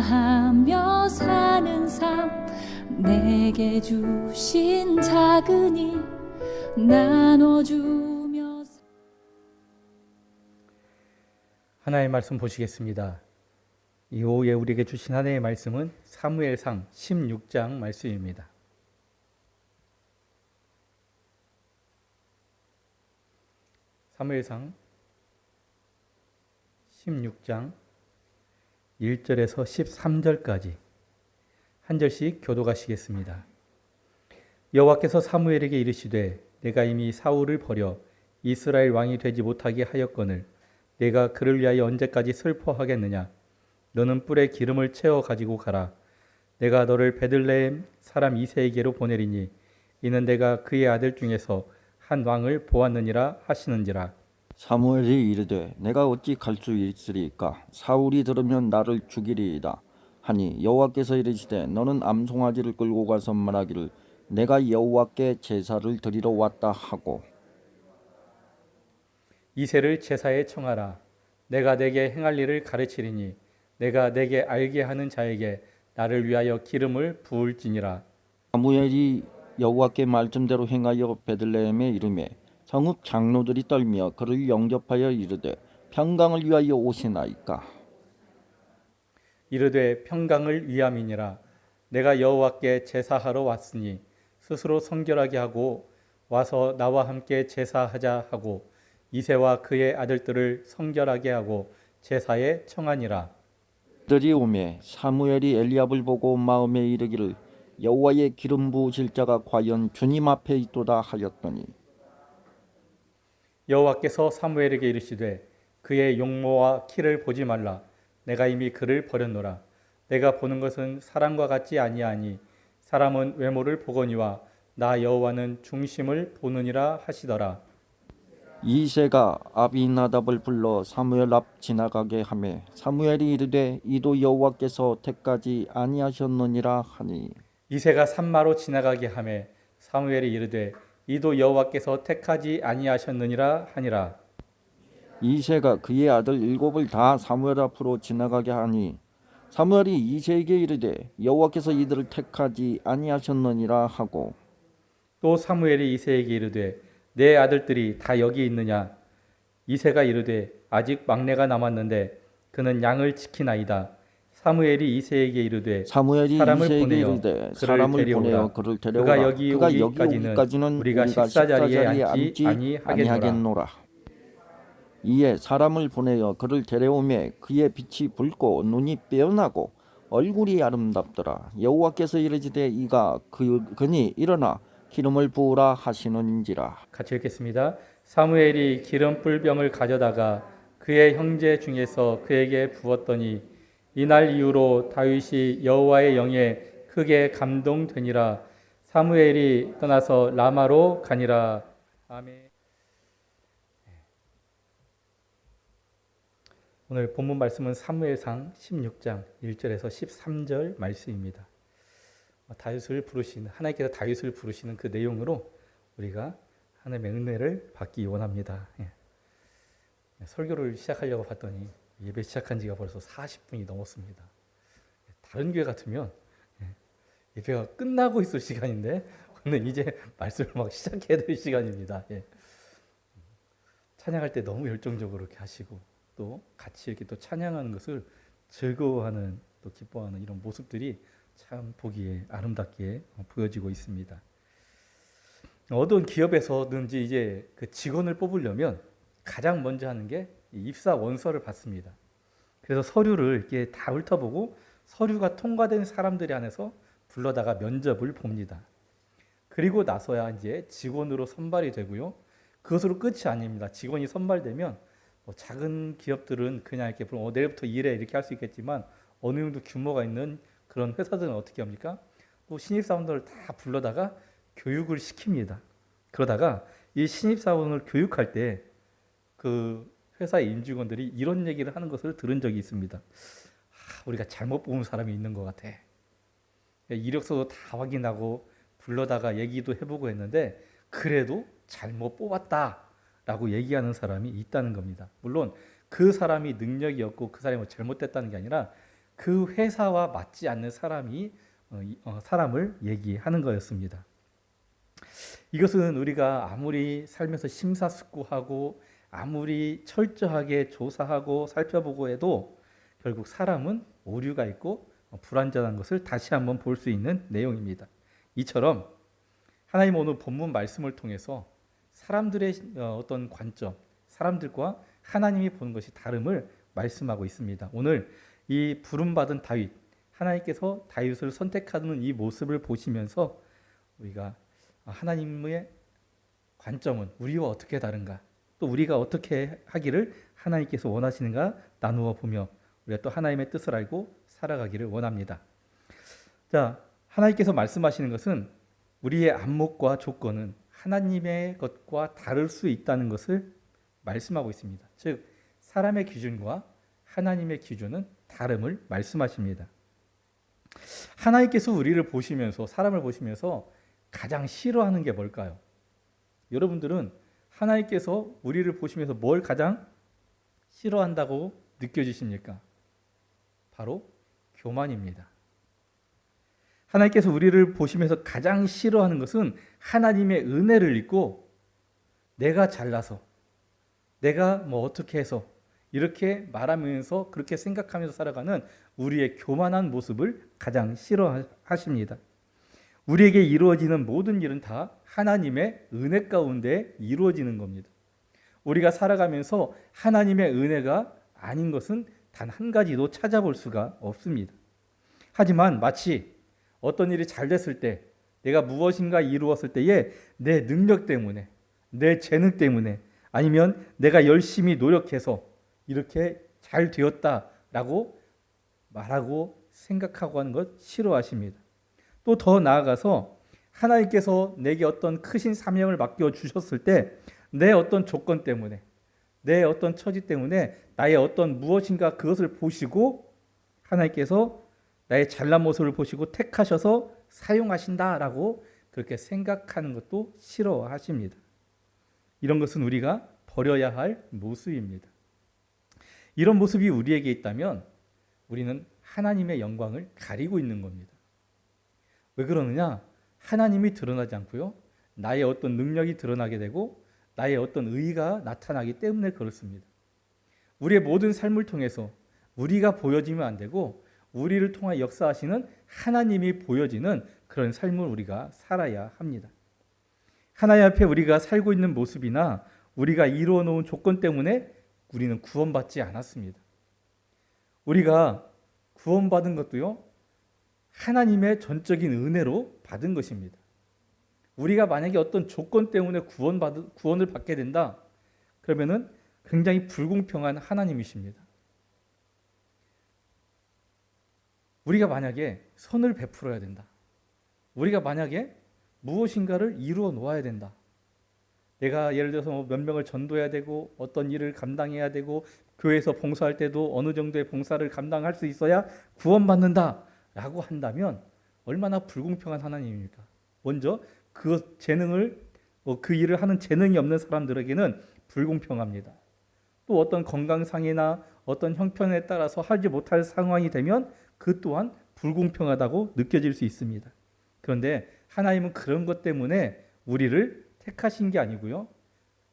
감사하며 사는 삶, 내게 주신 작은 일 나눠주며. 하나님의 말씀 보시겠습니다. 이 오후에 우리에게 주신 하나님의 말씀은 사무엘상 16장 말씀입니다. 사무엘상 16장 1절에서 13절까지 한 절씩 교독하시겠습니다. 여호와께서 사무엘에게 이르시되 내가 이미 사울을 버려 이스라엘 왕이 되지 못하게 하였거늘 내가 그를 위하여 언제까지 슬퍼하겠느냐. 너는 뿔에 기름을 채워 가지고 가라. 내가 너를 베들레헴 사람 이새에게로 보내리니 이는 내가 그의 아들 중에서 한 왕을 보았느니라 하시는지라. 사무엘이 이르되 내가 어찌 갈 수 있으리까. 사울이 들으면 나를 죽이리이다 하니 여호와께서 이르시되 너는 암송아지를 끌고 가서 말하기를 내가 여호와께 제사를 드리러 왔다 하고 이새를 제사에 청하라. 내가 내게 행할 일을 가르치리니 내가 내게 알게 하는 자에게 나를 위하여 기름을 부을지니라. 사무엘이 여호와께 말씀대로 행하여 베들레헴에 이르매 성읍 장로들이 떨며 그를 영접하여 이르되 평강을 위하여 오시나이까. 이르되 평강을 위함이니라. 내가 여호와께 제사하러 왔으니 스스로 성결하게 하고 와서 나와 함께 제사하자 하고 이새와 그의 아들들을 성결하게 하고 제사에 청하니라. 들이 오매 사무엘이 엘리압을 보고 마음에 이르기를 여호와의 기름 부으실 자가 과연 주님 앞에 있도다 하였더니 여호와께서 사무엘에게 이르시되 그의 용모와 키를 보지 말라. 내가 이미 그를 버렸노라. 내가 보는 것은 사람과 같지 아니하니 사람은 외모를 보거니와 나 여호와는 중심을 보느니라 하시더라. 이새가 아비나답을 불러 사무엘 앞 지나가게 하매 사무엘이 이르되 이도 여호와께서 택하지 아니하셨느니라 하니 이새가 산마로 지나가게 하매 사무엘이 이르되 이도 여호와께서 택하지 아니하셨느니라 하니라. 이새가 그의 아들 일곱을 다 사무엘 앞으로 지나가게 하니 사무엘이 이새에게 이르되 여호와께서 이들을 택하지 아니하셨느니라 하고 또 사무엘이 이새에게 이르되 내 아들들이 다 여기 있느냐. 이새가 이르되 아직 막내가 남았는데 그는 양을 지키나이다. 사무엘이 이새에게 이르되 사무엘이 사람을 이새에게 보내어 이르되 그를 사람을 데려오라. 보내어 그를 그가 데려오라. 여기 그가 오기까지는 우리가 식사자리에 앉지 아니하겠노라. 이에 사람을 보내어 그를 데려오매 그의 빛이 붉고 눈이 빼어나고 얼굴이 아름답더라. 여호와께서 이르시되 이가 그니 일어나 기름을 부으라 하시는지라. 같이 읽겠습니다. 사무엘이 기름 뿔병을 가져다가 그의 형제 중에서 그에게 부었더니 이날 이후로 다윗이 여호와의 영에 크게 감동되니라. 사무엘이 떠나서 라마로 가니라. 아멘. 오늘 본문 말씀은 사무엘상 16장 1절에서 13절 말씀입니다. 하나님께서 다윗을 부르시는 그 내용으로 우리가 하나님의 은혜를 받기 원합니다. 설교를 시작하려고 봤더니 예배 시작한 지가 벌써 40분이 넘었습니다. 다른 교회 같으면 예배가 끝나고 있을 시간인데 오늘 이제 말씀을 막 시작해야 될 시간입니다. 찬양할 때 너무 열정적으로 이렇게 하시고 또 같이 이렇게 또 찬양하는 것을 즐거워하는 또 기뻐하는 이런 모습들이 참 보기에 아름답게 보여지고 있습니다. 어떤 기업에서든지 이제 그 직원을 뽑으려면 가장 먼저 하는 게 입사 원서를 받습니다. 그래서 서류를 이렇게 다 훑어보고 서류가 통과된 사람들이 안에서 불러다가 면접을 봅니다. 그리고 나서야 이제 직원으로 선발이 되고요. 그것으로 끝이 아닙니다. 직원이 선발되면 작은 기업들은 그냥 이렇게 내일부터 일해 이렇게 할 수 있겠지만 어느 정도 규모가 있는 그런 회사들은 어떻게 합니까? 또 신입사원들을 다 불러다가 교육을 시킵니다. 그러다가 이 신입사원을 교육할 때 그 회사의 임직원들이 이런 얘기를 하는 것을 들은 적이 있습니다. 우리가 잘못 뽑은 사람이 있는 것 같아. 이력서도 다 확인하고 불러다가 얘기도 해보고 했는데 그래도 잘못 뽑았다라고 얘기하는 사람이 있다는 겁니다. 물론 그 사람이 능력이 없고 그 사람이 잘못됐다는 게 아니라 그 회사와 맞지 않는 사람을 얘기하는 거였습니다. 이것은 우리가 아무리 살면서 심사숙고하고 아무리 철저하게 조사하고 살펴보고 해도 결국 사람은 오류가 있고 불완전한 것을 다시 한번 볼 수 있는 내용입니다. 이처럼 하나님 오늘 본문 말씀을 통해서 사람들의 어떤 관점, 사람들과 하나님이 보는 것이 다름을 말씀하고 있습니다. 오늘 이 부름받은 다윗, 하나님께서 다윗을 선택하는 이 모습을 보시면서 우리가 하나님의 관점은 우리와 어떻게 다른가, 또 우리가 어떻게 하기를 하나님께서 원하시는가 나누어 보며 우리가 또 하나님의 뜻을 알고 살아가기를 원합니다. 자, 하나님께서 말씀하시는 것은 우리의 안목과 조건은 하나님의 것과 다를 수 있다는 것을 말씀하고 있습니다. 즉, 사람의 기준과 하나님의 기준은 다름을 말씀하십니다. 하나님께서 우리를 보시면서, 사람을 보시면서 가장 싫어하는 게 뭘까요? 여러분들은 하나님께서 우리를 보시면서 뭘 가장 싫어한다고 느껴지십니까? 바로 교만입니다. 하나님께서 우리를 보시면서 가장 싫어하는 것은 하나님의 은혜를 잊고 내가 잘나서, 내가 뭐 어떻게 해서 이렇게 말하면서 그렇게 생각하면서 살아가는 우리의 교만한 모습을 가장 싫어하십니다. 우리에게 이루어지는 모든 일은 다 하나님의 은혜 가운데 이루어지는 겁니다. 우리가 살아가면서 하나님의 은혜가 아닌 것은 단 한 가지도 찾아볼 수가 없습니다. 하지만 마치 어떤 일이 잘 됐을 때, 내가 무엇인가 이루었을 때에 내 능력 때문에, 내 재능 때문에, 아니면 내가 열심히 노력해서 이렇게 잘 되었다라고 말하고 생각하고 하는 것 싫어하십니다. 또 더 나아가서 하나님께서 내게 어떤 크신 사명을 맡겨 주셨을 때 내 어떤 조건 때문에, 내 어떤 처지 때문에 나의 어떤 무엇인가 그것을 보시고 하나님께서 나의 잘난 모습을 보시고 택하셔서 사용하신다라고 그렇게 생각하는 것도 싫어하십니다. 이런 것은 우리가 버려야 할 모습입니다. 이런 모습이 우리에게 있다면 우리는 하나님의 영광을 가리고 있는 겁니다. 왜 그러느냐? 하나님이 드러나지 않고요, 나의 어떤 능력이 드러나게 되고 나의 어떤 의의가 나타나기 때문에 그렇습니다. 우리의 모든 삶을 통해서 우리가 보여지면 안 되고 우리를 통해 역사하시는 하나님이 보여지는 그런 삶을 우리가 살아야 합니다. 하나님 앞에 우리가 살고 있는 모습이나 우리가 이루어 놓은 조건 때문에 우리는 구원받지 않았습니다. 우리가 구원받은 것도요, 하나님의 전적인 은혜로 받은 것입니다. 우리가 만약에 어떤 조건 때문에 구원을 받게 된다, 그러면은 굉장히 불공평한 하나님이십니다. 우리가 만약에 선을 베풀어야 된다, 우리가 만약에 무엇인가를 이루어 놓아야 된다, 내가 예를 들어서 몇 명을 전도해야 되고 어떤 일을 감당해야 되고 교회에서 봉사할 때도 어느 정도의 봉사를 감당할 수 있어야 구원받는다라고 한다면 얼마나 불공평한 하나님입니까? 먼저 그 재능을, 그 일을 하는 재능이 없는 사람들에게는 불공평합니다. 또 어떤 건강상이나 어떤 형편에 따라서 하지 못할 상황이 되면 그 또한 불공평하다고 느껴질 수 있습니다. 그런데 하나님은 그런 것 때문에 우리를 택하신 게 아니고요,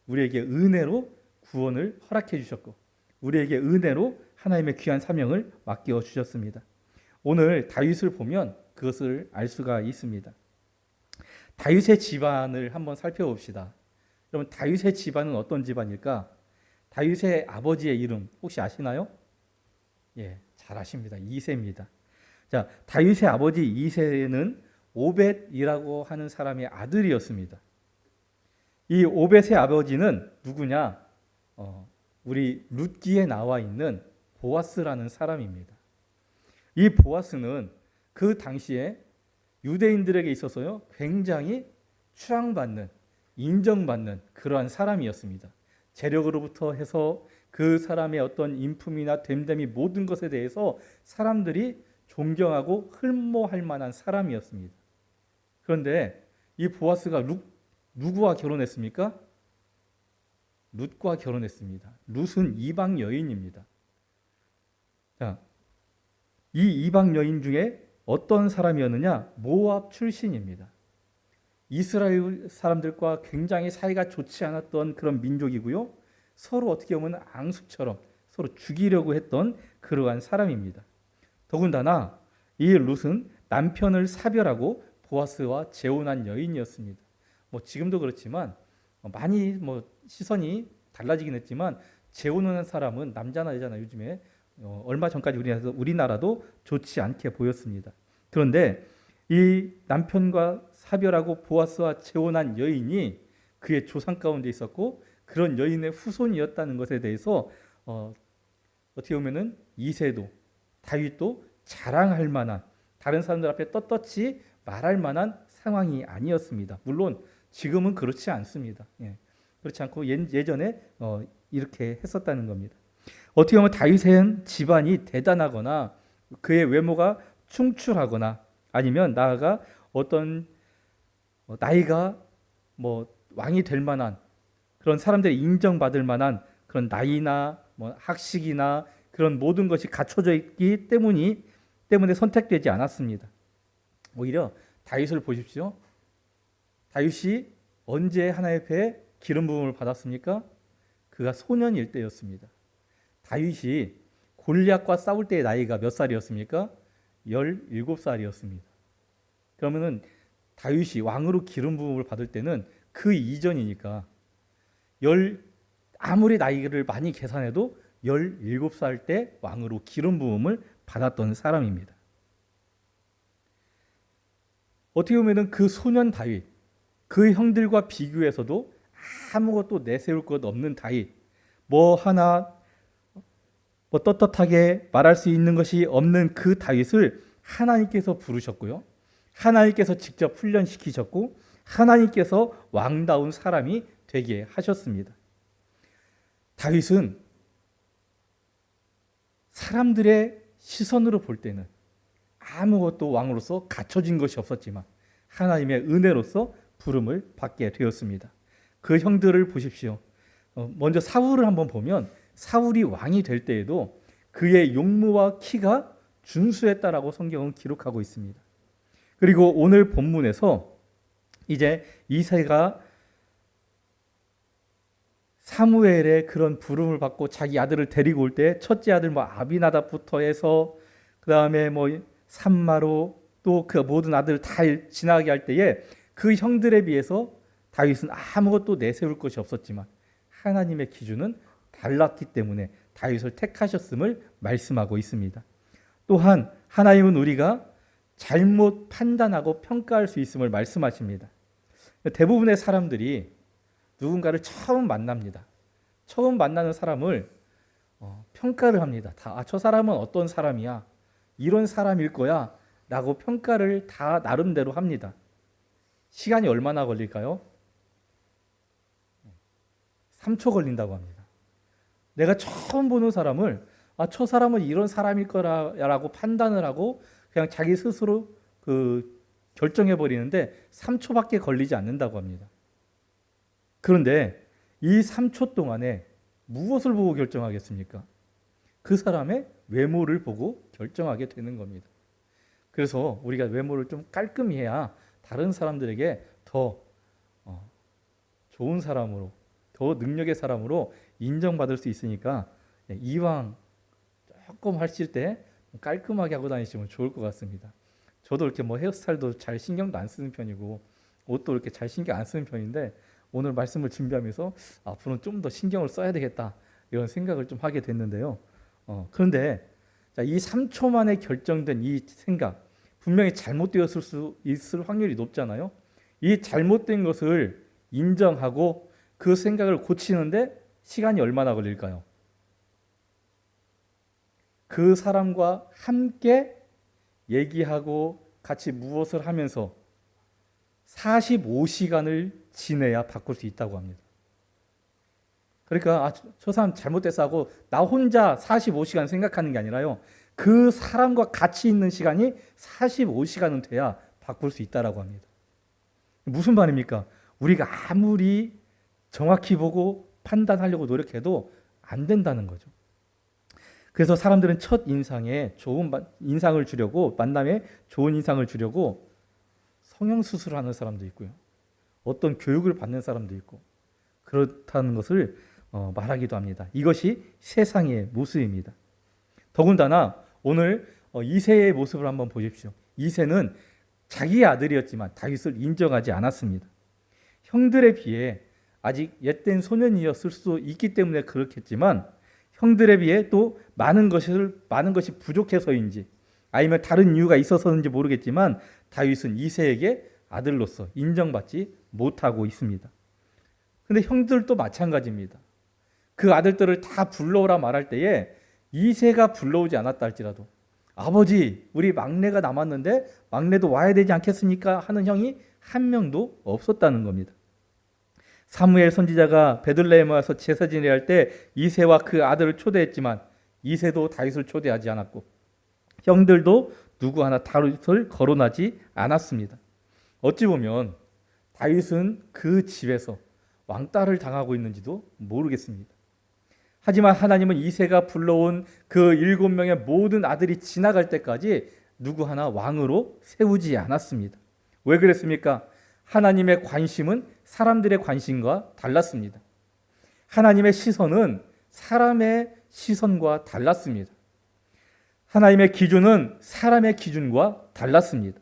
우리에게 은혜로 구원을 허락해 주셨고 우리에게 은혜로 하나님의 귀한 사명을 맡겨 주셨습니다. 오늘 다윗을 보면 그것을 알 수가 있습니다. 다윗의 집안을 한번 살펴봅시다. 여러분, 다윗의 집안은 어떤 집안일까? 다윗의 아버지의 이름 혹시 아시나요? 예, 잘 아십니다. 이새입니다. 자, 다윗의 아버지 이새는 오벳이라고 하는 사람의 아들이었습니다. 이 오벳의 아버지는 누구냐? 우리 룻기에 나와 있는 보아스라는 사람입니다. 이 보아스는 그 당시에 유대인들에게 있어서요, 굉장히 추앙받는, 인정받는 그러한 사람이었습니다. 재력으로부터 해서 그 사람의 어떤 인품이나 됨됨이 모든 것에 대해서 사람들이 존경하고 흠모할 만한 사람이었습니다. 그런데 이 보아스가 누구와 결혼했습니까? 룻과 결혼했습니다. 룻은 이방 여인입니다. 자, 이 이방 여인 중에 어떤 사람이었느냐? 모압 출신입니다. 이스라엘 사람들과 굉장히 사이가 좋지 않았던 그런 민족이고요. 서로 어떻게 보면 앙숙처럼 서로 죽이려고 했던 그러한 사람입니다. 더군다나 이 룻은 남편을 사별하고 보아스와 재혼한 여인이었습니다. 지금도 그렇지만 많이 시선이 달라지긴 했지만 재혼한 사람은 남자나 여자나 요즘에 얼마 전까지 우리나라도 좋지 않게 보였습니다. 그런데 이 남편과 사별하고 보아스와 재혼한 여인이 그의 조상 가운데 있었고 그런 여인의 후손이었다는 것에 대해서 어떻게 보면은 이새도 다윗도 자랑할 만한, 다른 사람들 앞에 떳떳이 말할 만한 상황이 아니었습니다. 물론 지금은 그렇지 않습니다. 그렇지 않고 예전에 이렇게 했었다는 겁니다. 어떻게 보면 다윗은 집안이 대단하거나 그의 외모가 충출하거나 아니면 나아가 어떤 나이가 왕이 될 만한 그런 사람들이 인정받을 만한 그런 나이나 학식이나 그런 모든 것이 갖춰져 있기 때문에 선택되지 않았습니다. 오히려 다윗을 보십시오. 다윗이 언제 하나님 앞에 기름 부음을 받았습니까? 그가 소년일 때였습니다. 다윗이 골리앗과 싸울 때의 나이가 몇 살이었습니까? 17살이었습니다. 그러면은 다윗이 왕으로 기름 부음을 받을 때는 그 이전이니까 아무리 나이를 많이 계산해도 17살 때 왕으로 기름 부음을 받았던 사람입니다. 어떻게 보면은 그 소년 다윗, 그 형들과 비교해서도 아무것도 내세울 것 없는 다윗, 하나 떳떳하게 말할 수 있는 것이 없는 그 다윗을 하나님께서 부르셨고요. 하나님께서 직접 훈련시키셨고 하나님께서 왕다운 사람이 되게 하셨습니다. 다윗은 사람들의 시선으로 볼 때는 아무것도 왕으로서 갖춰진 것이 없었지만 하나님의 은혜로서 부름을 받게 되었습니다. 그 형들을 보십시오. 먼저 사울을 한번 보면 사울이 왕이 될 때에도 그의 용모와 키가 준수했다라고 성경은 기록하고 있습니다. 그리고 오늘 본문에서 이제 이새가 사무엘의 그런 부름을 받고 자기 아들을 데리고 올 때 첫째 아들 아비나답부터 해서 그 다음에 삼마로 또 그 모든 아들 다 지나가게 할 때에 그 형들에 비해서 다윗은 아무것도 내세울 것이 없었지만 하나님의 기준은 달랐기 때문에 다윗을 택하셨음을 말씀하고 있습니다. 또한 하나님은 우리가 잘못 판단하고 평가할 수 있음을 말씀하십니다. 대부분의 사람들이 누군가를 처음 만납니다. 처음 만나는 사람을 평가를 합니다. 저 사람은 어떤 사람이야? 이런 사람일 거야 라고 평가를 다 나름대로 합니다. 시간이 얼마나 걸릴까요? 3초 걸린다고 합니다. 내가 처음 보는 사람을 저 사람은 이런 사람일 거라고 판단을 하고 그냥 자기 스스로 결정해 버리는데 3초밖에 걸리지 않는다고 합니다. 그런데 이 3초 동안에 무엇을 보고 결정하겠습니까? 그 사람의 외모를 보고 결정하게 되는 겁니다. 그래서 우리가 외모를 좀 깔끔히 해야 다른 사람들에게 더 좋은 사람으로, 더 능력의 사람으로 인정받을 수 있으니까 이왕 조금 하실 때 깔끔하게 하고 다니시면 좋을 것 같습니다. 저도 이렇게 헤어스타일도 잘 신경도 안 쓰는 편이고 옷도 이렇게 잘 신경 안 쓰는 편인데 오늘 말씀을 준비하면서 앞으로는 좀 더 신경을 써야 되겠다 이런 생각을 좀 하게 됐는데요. 그런데 이 3초 만에 결정된 이 생각 분명히 잘못되었을 수 있을 확률이 높잖아요. 이 잘못된 것을 인정하고 그 생각을 고치는데 시간이 얼마나 걸릴까요? 그 사람과 함께 얘기하고 같이 무엇을 하면서 45시간을 지내야 바꿀 수 있다고 합니다. 그러니까 저 사람 잘못됐어 하고 나 혼자 45시간 생각하는 게 아니라요. 그 사람과 같이 있는 시간이 45시간은 돼야 바꿀 수 있다라고 합니다. 무슨 말입니까? 우리가 아무리 정확히 보고 판단하려고 노력해도 안 된다는 거죠. 그래서 사람들은 첫 인상에 좋은 인상을 주려고, 만남에 좋은 인상을 주려고 성형수술을 하는 사람도 있고요. 어떤 교육을 받는 사람도 있고 그렇다는 것을 말하기도 합니다. 이것이 세상의 모습입니다. 더군다나 오늘 이새의 모습을 한번 보십시오. 이새는 자기의 아들이었지만 다윗을 인정하지 않았습니다. 형들에 비해 아직 옅된 소년이었을 수 있기 때문에 그렇겠지만 형들에 비해 또 많은 것이 부족해서인지 아니면 다른 이유가 있어서인지 모르겠지만 다윗은 이새에게 아들로서 인정받지 못하고 있습니다. 그런데 형들도 마찬가지입니다. 그 아들들을 다 불러오라 말할 때에 이새가 불러오지 않았다 할지라도 아버지, 우리 막내가 남았는데 막내도 와야 되지 않겠습니까? 하는 형이 한 명도 없었다는 겁니다. 사무엘 선지자가 베들레헴에 와서 제사 지내야 할 때 이새와 그 아들을 초대했지만 이새도 다윗을 초대하지 않았고 형들도 누구 하나 다윗을 거론하지 않았습니다. 어찌 보면 다윗은 그 집에서 왕따를 당하고 있는지도 모르겠습니다. 하지만 하나님은 이새가 불러온 그 7명의 모든 아들이 지나갈 때까지 누구 하나 왕으로 세우지 않았습니다. 왜 그랬습니까? 하나님의 관심은 사람들의 관심과 달랐습니다. 하나님의 시선은 사람의 시선과 달랐습니다. 하나님의 기준은 사람의 기준과 달랐습니다.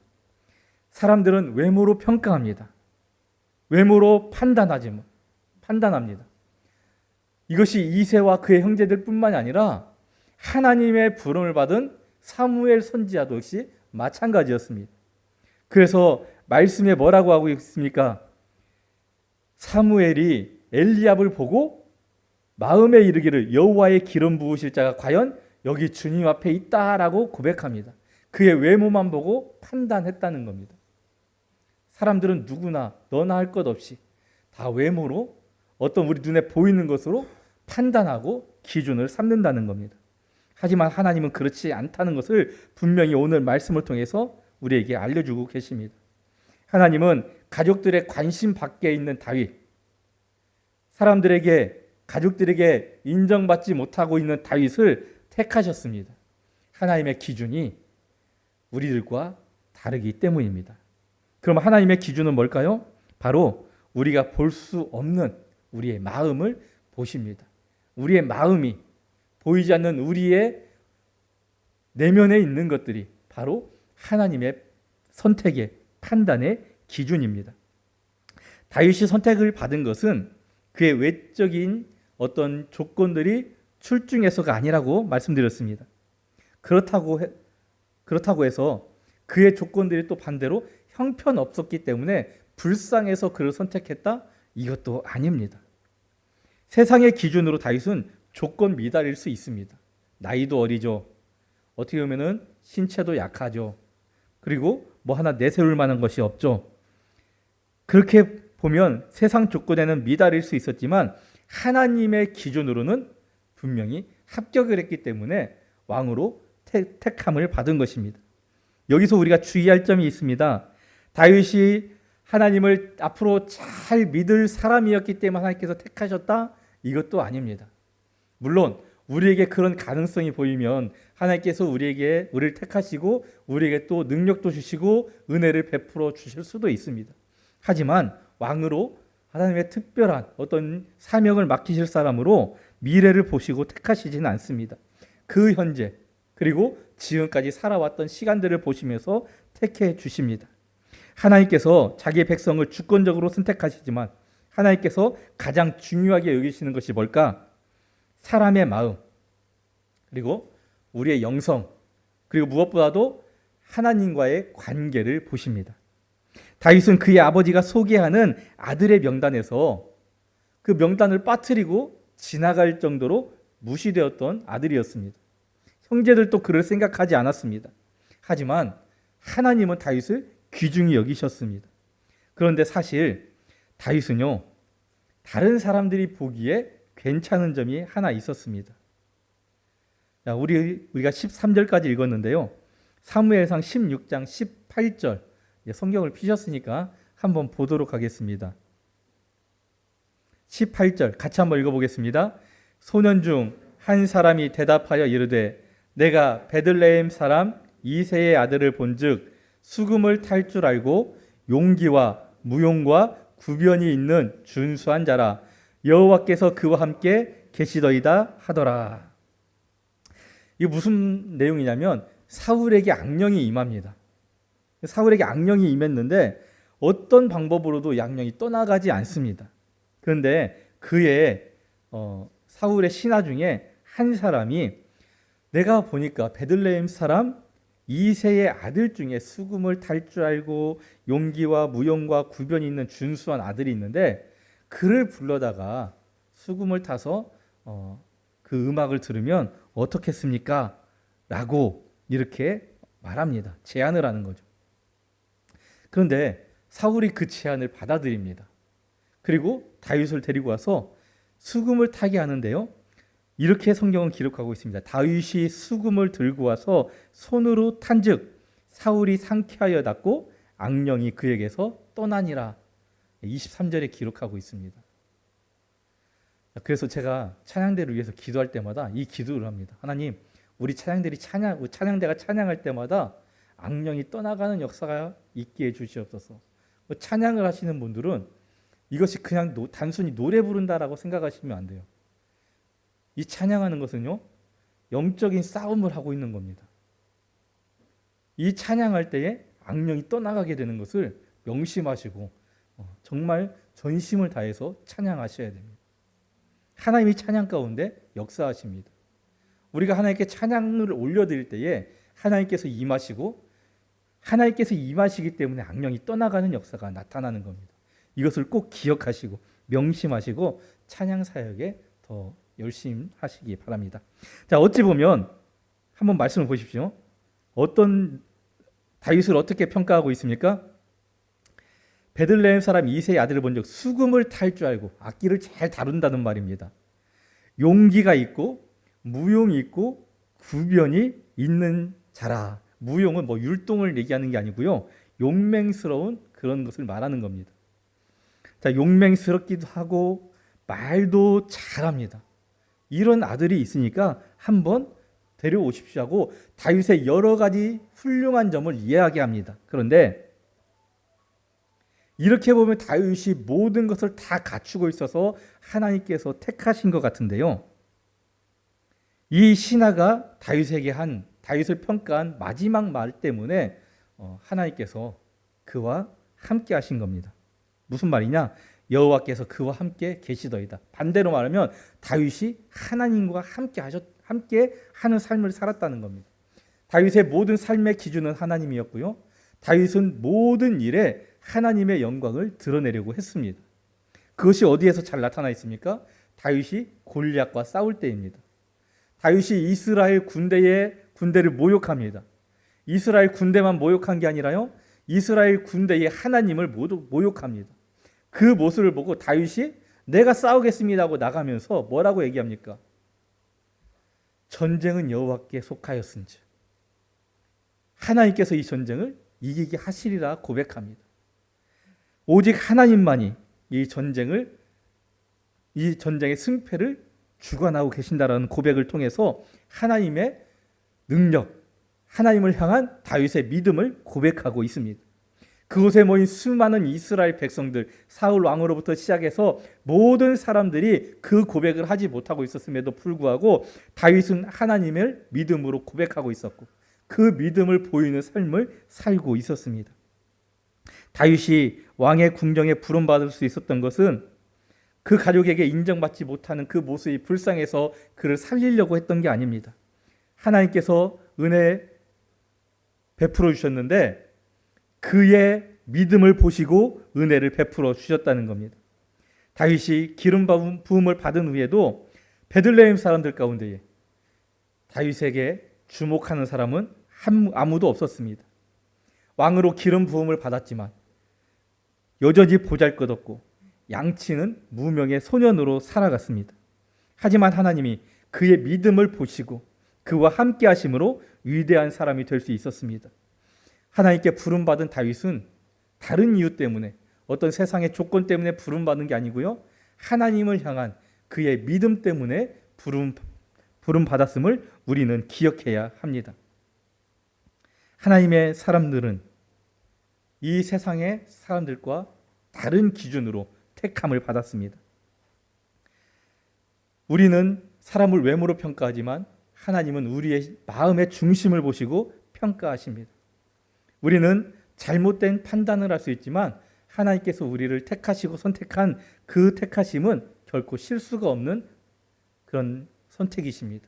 사람들은 외모로 평가합니다. 외모로 판단합니다. 이것이 이새와 그의 형제들 뿐만이 아니라 하나님의 부름을 받은 사무엘 선지자도 역시 마찬가지였습니다. 그래서 말씀에 뭐라고 하고 있습니까? 사무엘이 엘리압을 보고 마음에 이르기를 여호와의 기름 부으실 자가 과연 여기 주님 앞에 있다라고 고백합니다. 그의 외모만 보고 판단했다는 겁니다. 사람들은 누구나 너나 할 것 없이 다 외모로 어떤 우리 눈에 보이는 것으로 판단하고 기준을 삼는다는 겁니다. 하지만 하나님은 그렇지 않다는 것을 분명히 오늘 말씀을 통해서 우리에게 알려주고 계십니다. 하나님은 가족들의 관심 밖에 있는 다윗, 가족들에게 인정받지 못하고 있는 다윗을 택하셨습니다. 하나님의 기준이 우리들과 다르기 때문입니다. 그럼 하나님의 기준은 뭘까요? 바로 우리가 볼 수 없는 우리의 마음을 보십니다. 우리의 마음이 보이지 않는 우리의 내면에 있는 것들이 바로 하나님의 선택의 판단의 기준입니다. 다윗이 선택을 받은 것은 그의 외적인 어떤 조건들이 출중해서가 아니라고 말씀드렸습니다. 그렇다고 해서 그의 조건들이 또 반대로 형편없었기 때문에 불쌍해서 그를 선택했다? 이것도 아닙니다. 세상의 기준으로 다윗은 조건 미달일 수 있습니다. 나이도 어리죠. 어떻게 보면은 신체도 약하죠. 그리고 뭐 하나 내세울 만한 것이 없죠. 그렇게 보면 세상 조건에는 미달일 수 있었지만 하나님의 기준으로는 분명히 합격을 했기 때문에 왕으로 택함을 받은 것입니다. 여기서 우리가 주의할 점이 있습니다. 다윗이 하나님을 앞으로 잘 믿을 사람이었기 때문에 하나님께서 택하셨다? 이것도 아닙니다. 물론 우리에게 그런 가능성이 보이면 하나님께서 우리를 택하시고 우리에게 또 능력도 주시고 은혜를 베풀어 주실 수도 있습니다. 하지만 왕으로 하나님의 특별한 어떤 사명을 맡기실 사람으로 미래를 보시고 택하시지는 않습니다. 그 현재 그리고 지금까지 살아왔던 시간들을 보시면서 택해 주십니다. 하나님께서 자기의 백성을 주권적으로 선택하시지만 하나님께서 가장 중요하게 여기시는 것이 뭘까? 사람의 마음, 그리고 우리의 영성, 그리고 무엇보다도 하나님과의 관계를 보십니다. 다윗은 그의 아버지가 소개하는 아들의 명단에서 그 명단을 빠뜨리고 지나갈 정도로 무시되었던 아들이었습니다. 형제들도 그를 생각하지 않았습니다. 하지만 하나님은 다윗을 귀중히 여기셨습니다. 그런데 사실 다윗은요, 다른 사람들이 보기에 괜찮은 점이 하나 있었습니다. 자, 우리가 13절까지 읽었는데요. 사무엘상 16장 18절 성경을 피셨으니까 한번 보도록 하겠습니다. 18절 같이 한번 읽어보겠습니다. 소년 중 한 사람이 대답하여 이르되 내가 베들레헴 사람 이새의 아들을 본즉 수금을 탈 줄 알고 용기와 무용과 구변이 있는 준수한 자라. 여호와께서 그와 함께 계시더이다 하더라. 이게 무슨 내용이냐면 사울에게 악령이 임합니다. 사울에게 악령이 임했는데 어떤 방법으로도 악령이 떠나가지 않습니다. 그런데 그의 사울의 신하 중에 한 사람이 내가 보니까 베들레헴 사람 이새의 아들 중에 수금을 탈 줄 알고 용기와 무용과 구변이 있는 준수한 아들이 있는데 그를 불러다가 수금을 타서 그 음악을 들으면 어떻겠습니까? 라고 이렇게 말합니다. 제안을 하는 거죠. 그런데 사울이 그 제안을 받아들입니다. 그리고 다윗을 데리고 와서 수금을 타게 하는데요. 이렇게 성경은 기록하고 있습니다. 다윗이 수금을 들고 와서 손으로 탄즉 사울이 상쾌하여 닫고 악령이 그에게서 떠나니라. 23절에 기록하고 있습니다. 그래서 제가 찬양대를 위해서 기도할 때마다 이 기도를 합니다. 하나님, 우리 찬양대가 찬양할 때마다 악령이 떠나가는 역사가 있게 해주시옵소서. 찬양을 하시는 분들은 이것이 그냥 단순히 노래 부른다라고 생각하시면 안 돼요. 이 찬양하는 것은요, 영적인 싸움을 하고 있는 겁니다. 이 찬양할 때에 악령이 떠나가게 되는 것을 명심하시고 정말 전심을 다해서 찬양하셔야 됩니다. 하나님이 찬양 가운데 역사하십니다. 우리가 하나님께 찬양을 올려드릴 때에 하나님께서 임하시고 하나님께서 임하시기 때문에 악령이 떠나가는 역사가 나타나는 겁니다. 이것을 꼭 기억하시고 명심하시고 찬양 사역에 더 열심히 하시기 바랍니다. 자, 어찌 보면 한번 말씀을 보십시오. 어떤 다윗을 어떻게 평가하고 있습니까? 베들레헴 사람 이새의 아들을 본즉 수금을 탈 줄 알고 악기를 잘 다룬다는 말입니다. 용기가 있고 무용이 있고 구변이 있는 자라. 무용은 율동을 얘기하는 게 아니고요. 용맹스러운 그런 것을 말하는 겁니다. 자, 용맹스럽기도 하고 말도 잘합니다. 이런 아들이 있으니까 한번 데려오십시오 하고 다윗의 여러 가지 훌륭한 점을 이야기합니다. 그런데 이렇게 보면 다윗이 모든 것을 다 갖추고 있어서 하나님께서 택하신 것 같은데요. 이 신하가 다윗을 평가한 마지막 말 때문에 하나님께서 그와 함께 하신 겁니다. 무슨 말이냐? 여호와께서 그와 함께 계시더이다. 반대로 말하면 다윗이 하나님과 함께 하는 삶을 살았다는 겁니다. 다윗의 모든 삶의 기준은 하나님이었고요. 다윗은 모든 일에 하나님의 영광을 드러내려고 했습니다. 그것이 어디에서 잘 나타나 있습니까? 다윗이 골리앗과 싸울 때입니다. 다윗이 이스라엘 군대를 모욕합니다. 이스라엘 군대만 모욕한 게 아니라요, 이스라엘 군대의 하나님을 모두 모욕합니다. 그 모습을 보고 다윗이 내가 싸우겠습니다 하고 나가면서 뭐라고 얘기합니까? 전쟁은 여호와께 속하였은즉 하나님께서 이 전쟁을 이기게 하시리라 고백합니다. 오직 하나님만이 이 전쟁의 승패를 주관하고 계신다라는 고백을 통해서 하나님의 능력, 하나님을 향한 다윗의 믿음을 고백하고 있습니다. 그곳에 모인 수많은 이스라엘 백성들, 사울 왕으로부터 시작해서 모든 사람들이 그 고백을 하지 못하고 있었음에도 불구하고 다윗은 하나님을 믿음으로 고백하고 있었고 그 믿음을 보이는 삶을 살고 있었습니다. 다윗이 왕의 궁정에 부름받을 수 있었던 것은 그 가족에게 인정받지 못하는 그 모습이 불쌍해서 그를 살리려고 했던 게 아닙니다. 하나님께서 은혜 베풀어 주셨는데 그의 믿음을 보시고 은혜를 베풀어 주셨다는 겁니다. 다윗이 기름 부음을 받은 후에도 베들레헴 사람들 가운데에 다윗에게 주목하는 사람은 아무도 없었습니다. 왕으로 기름 부음을 받았지만 여전히 보잘것없고 양치는 무명의 소년으로 살아갔습니다. 하지만 하나님이 그의 믿음을 보시고 그와 함께 하심으로 위대한 사람이 될 수 있었습니다. 하나님께 부름받은 다윗은 다른 이유 때문에, 어떤 세상의 조건 때문에 부름받은 게 아니고요, 하나님을 향한 그의 믿음 때문에 부름 받았음을 우리는 기억해야 합니다. 하나님의 사람들은 이 세상의 사람들과 다른 기준으로 택함을 받았습니다. 우리는 사람을 외모로 평가하지만 하나님은 우리의 마음의 중심을 보시고 평가하십니다. 우리는 잘못된 판단을 할 수 있지만 하나님께서 우리를 택하시고 선택한 그 택하심은 결코 실수가 없는 그런 선택이십니다.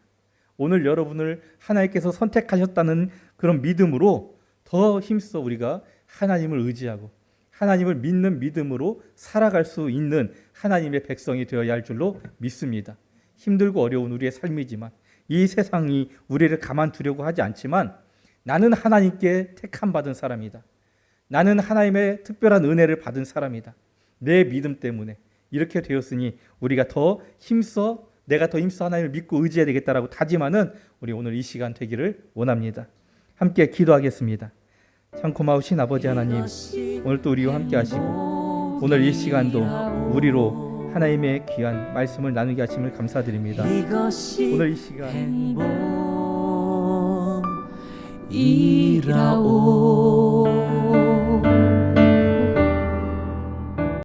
오늘 여러분을 하나님께서 선택하셨다는 그런 믿음으로 더 힘써 우리가 하나님을 의지하고 하나님을 믿는 믿음으로 살아갈 수 있는 하나님의 백성이 되어야 할 줄로 믿습니다. 힘들고 어려운 우리의 삶이지만 이 세상이 우리를 가만두려고 하지 않지만 나는 하나님께 택함 받은 사람이다. 나는 하나님의 특별한 은혜를 받은 사람이다. 내 믿음 때문에 이렇게 되었으니 우리가 내가 더 힘써 하나님을 믿고 의지해야 되겠다라고 다짐하는 우리 오늘 이 시간 되기를 원합니다. 함께 기도하겠습니다. 참 고마우신 아버지 하나님, 오늘 또 우리와 함께 하시고 오늘 이 시간도 우리로 하나님의 귀한 말씀을 나누게 하심을 감사드립니다. 오늘 이 시간 이라오